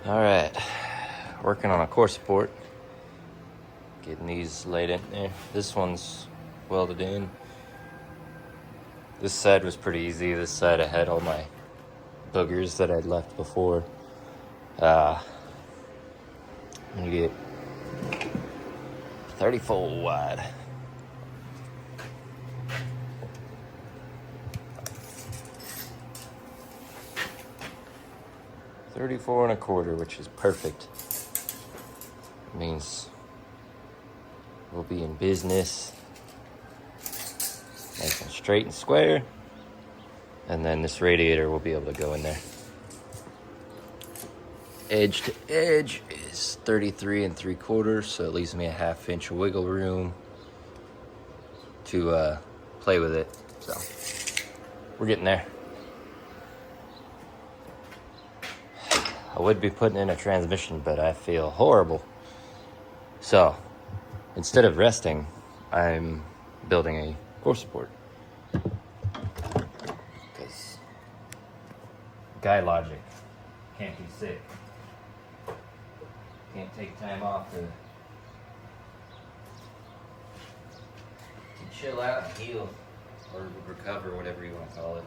All right, working on a core support, getting these laid in there. This one's welded in. This side was pretty easy. This side I had all my boogers that I'd left before. I'm gonna get 34 wide. $34.25, which is perfect. It means we'll be in business, nice and straight and square, and then this radiator will be able to go in there. Edge to edge is 33.75, so it leaves me a 1/2 inch of wiggle room to play with it. So we're getting there. I would be putting in a transmission, but I feel horrible. So instead of resting, I'm building a core support. Because guy logic, can't be sick. Can't take time off to chill out and heal, or recover, whatever you want to call it.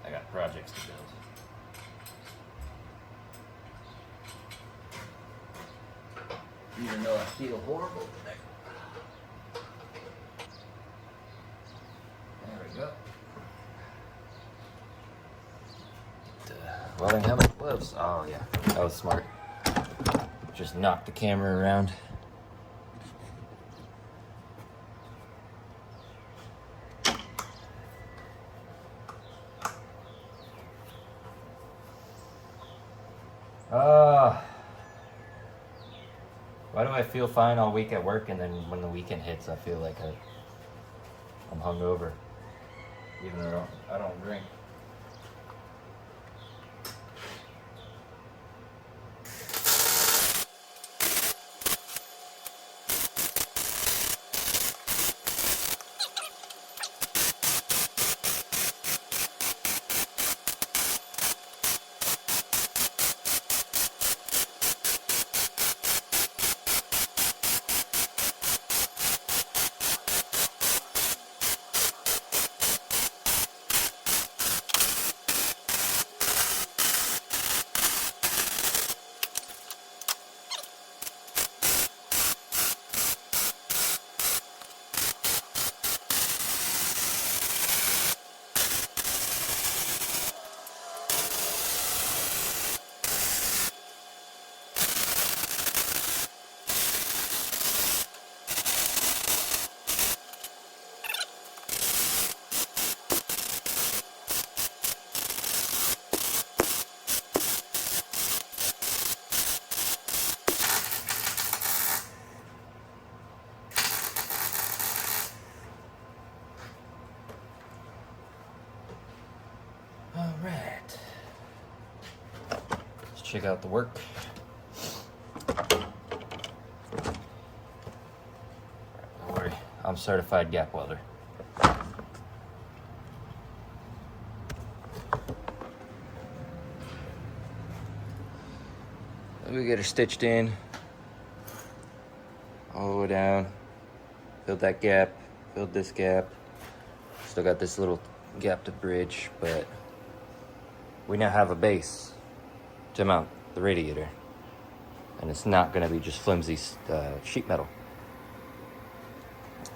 I got projects to build. Even though I feel horrible today. There we go. Welding helmet, gloves. Oh yeah, that was smart. Just knocked the camera around. Why do I feel fine all week at work, and then when the weekend hits, I feel like I'm hungover, even though I don't drink. All right, let's check out the work. Don't worry, I'm certified gap welder. We get her stitched in all the way down. Filled that gap, filled this gap. Still got this little gap to bridge, but we now have a base to mount the radiator, and it's not going to be just flimsy sheet metal.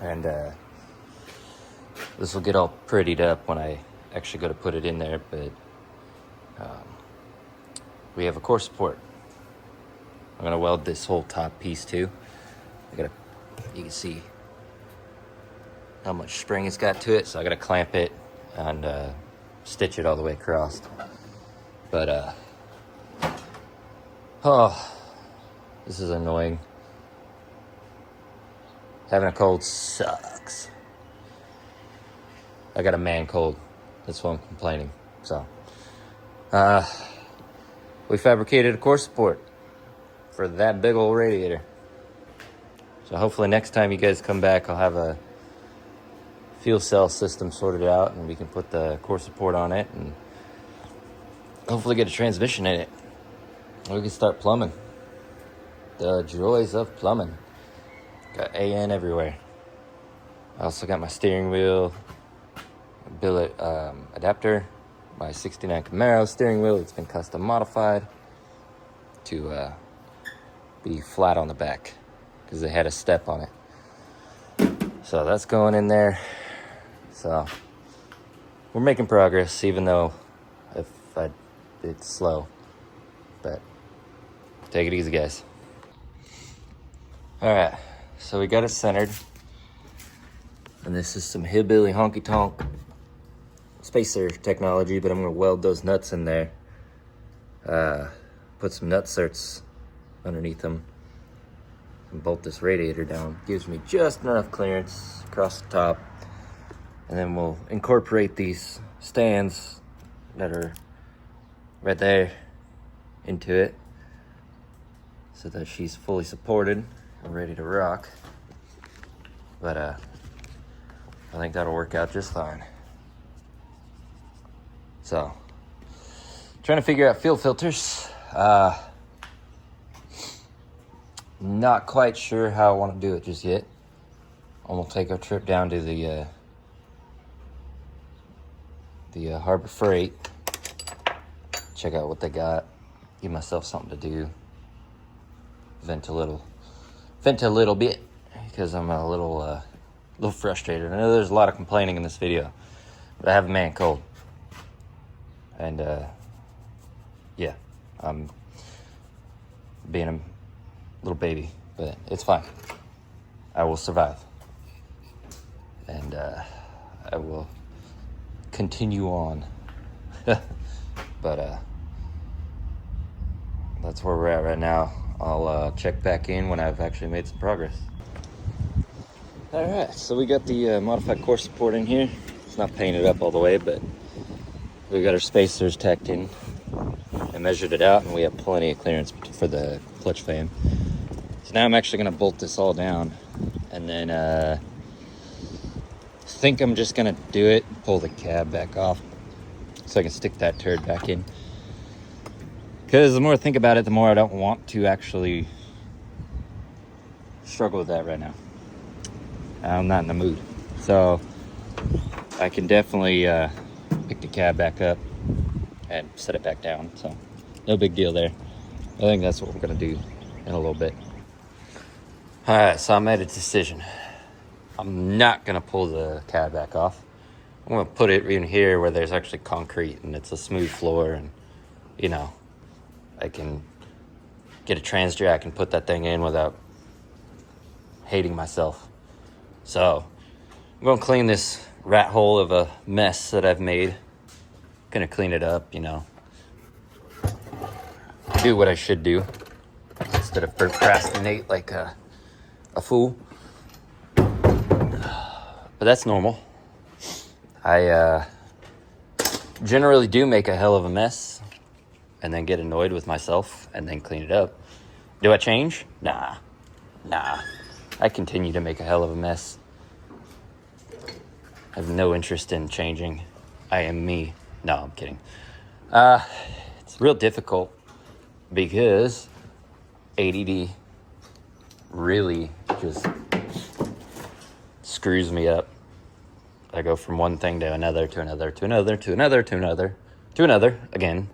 And this will get all prettied up when I actually go to put it in there, but we have a core support. I'm going to weld this whole top piece too. You can see how much spring it's got to it, so I got to clamp it and stitch it all the way across. But this is annoying. Having a cold sucks. I got a man cold. That's why I'm complaining. So we fabricated a core support for that big old radiator. So hopefully next time you guys come back, I'll have a fuel cell system sorted out, and we can put the core support on it and hopefully get a transmission in it. We can start plumbing. The joys of plumbing. Got AN everywhere. I also got my steering wheel billet adapter. My 69 Camaro steering wheel. It's been custom modified to be flat on the back because they had a step on it. So that's going in there. So we're making progress, even though it's slow. But take it easy, guys. All right, so we got it centered. And this is some hillbilly honky-tonk spacer technology, but I'm gonna weld those nuts in there. Put some nut certs underneath them and bolt this radiator down. Gives me just enough clearance across the top. And then we'll incorporate these stands that are right there into it so that she's fully supported and ready to rock. But I think that'll work out just fine. So, trying to figure out fuel filters. Not quite sure how I want to do it just yet. I'm gonna take a trip down to the Harbor Freight, check out what they got, give myself something to do, vent a little bit, because I'm a little frustrated. I know there's a lot of complaining in this video, but I have a man cold, and yeah, I'm being a little baby, but it's fine. I will survive, and I will continue on. But that's where we're at right now. I'll check back in when I've actually made some progress. All right, so we got the modified core support in here. It's not painted up all the way, but we got our spacers tacked in. I measured it out, and we have plenty of clearance for the clutch fan. So now I'm actually gonna bolt this all down, and then I think I'm just gonna do it, pull the cab back off so I can stick that turd back in. Because the more I think about it, the more I don't want to actually struggle with that right now. I'm not in the mood. So I can definitely pick the cab back up and set it back down. So no big deal there. I think that's what we're gonna do in a little bit. All right, so I made a decision. I'm not gonna pull the cab back off. I'm gonna put it in here where there's actually concrete and it's a smooth floor, and you know, I can get a trans jack and put that thing in without hating myself. So I'm gonna clean this rat hole of a mess that I've made. Gonna clean it up, you know, do what I should do instead of procrastinate like a fool. But that's normal. I generally do make a hell of a mess and then get annoyed with myself and then clean it up. Do I change? Nah. I continue to make a hell of a mess. I have no interest in changing. I am me. No, I'm kidding. It's real difficult because ADD really just screws me up. I go from one thing to another, to another, to another, to another, to another, to another again.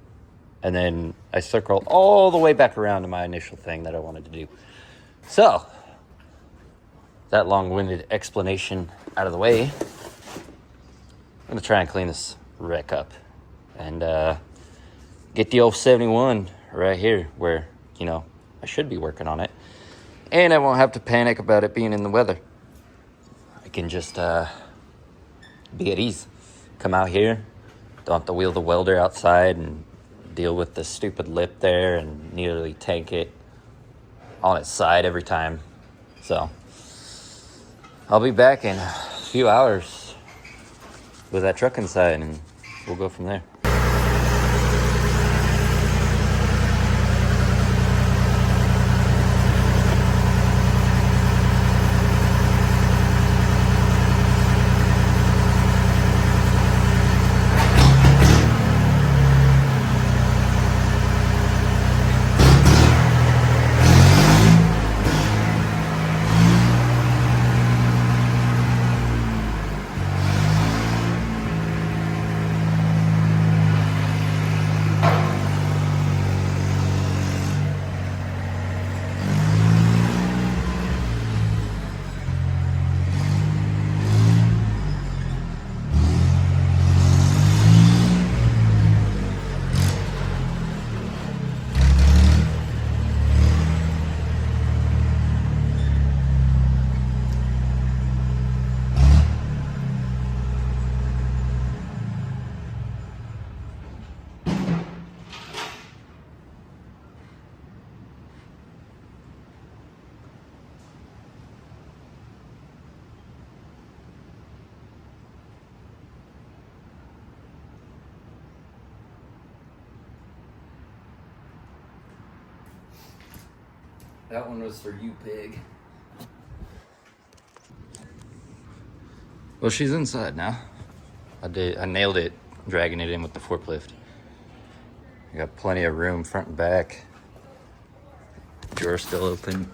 And then I circle all the way back around to my initial thing that I wanted to do. So, that long-winded explanation out of the way, I'm going to try and clean this wreck up and get the old 71 right here where, you know, I should be working on it. And I won't have to panic about it being in the weather. I can just be at ease. Come out here, don't have to wheel the welder outside and deal with the stupid lip there and nearly tank it on its side every time. So I'll be back in a few hours with that truck inside, and we'll go from there. That one was for you, pig. Well, she's inside now. I nailed it, dragging it in with the forklift. I got plenty of room front and back. Drawer still open.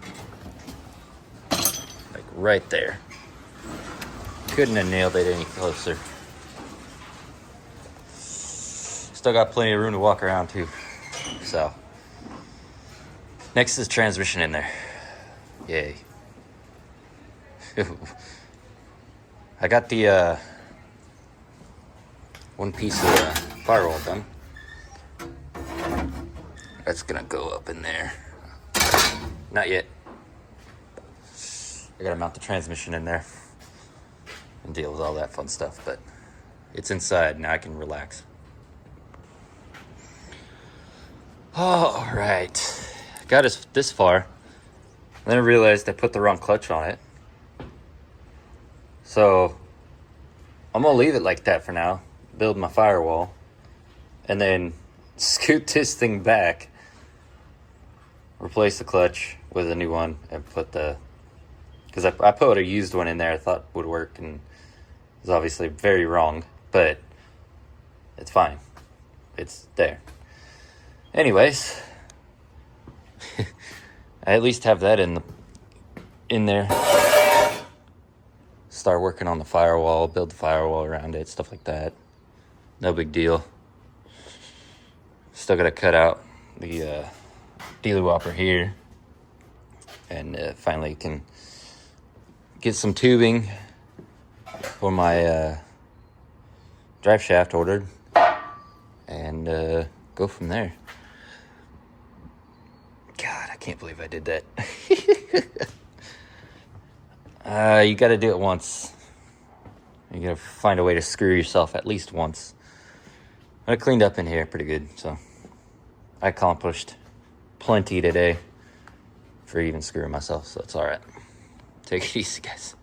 Like right there. Couldn't have nailed it any closer. Still got plenty of room to walk around too. So, next is transmission in there. Yay. I got the one piece of firewall done. That's gonna go up in there. Not yet. I gotta mount the transmission in there and deal with all that fun stuff, but it's inside, now I can relax. All right, got us this far. Then I realized I put the wrong clutch on it. So I'm gonna leave it like that for now, build my firewall, and then scoot this thing back, replace the clutch with a new one, and put the, because I put a used one in there I thought would work, and it was obviously very wrong, but it's fine. It's there. Anyways, I at least have that in there. Start working on the firewall, build the firewall around it, stuff like that. No big deal. Still gotta cut out the dealer whopper here, and finally can get some tubing for my drive shaft ordered, and go from there. God, I can't believe I did that. You gotta do it once. You gotta find a way to screw yourself at least once. I cleaned up in here pretty good, so I accomplished plenty today for even screwing myself, so it's alright. Take it easy, guys.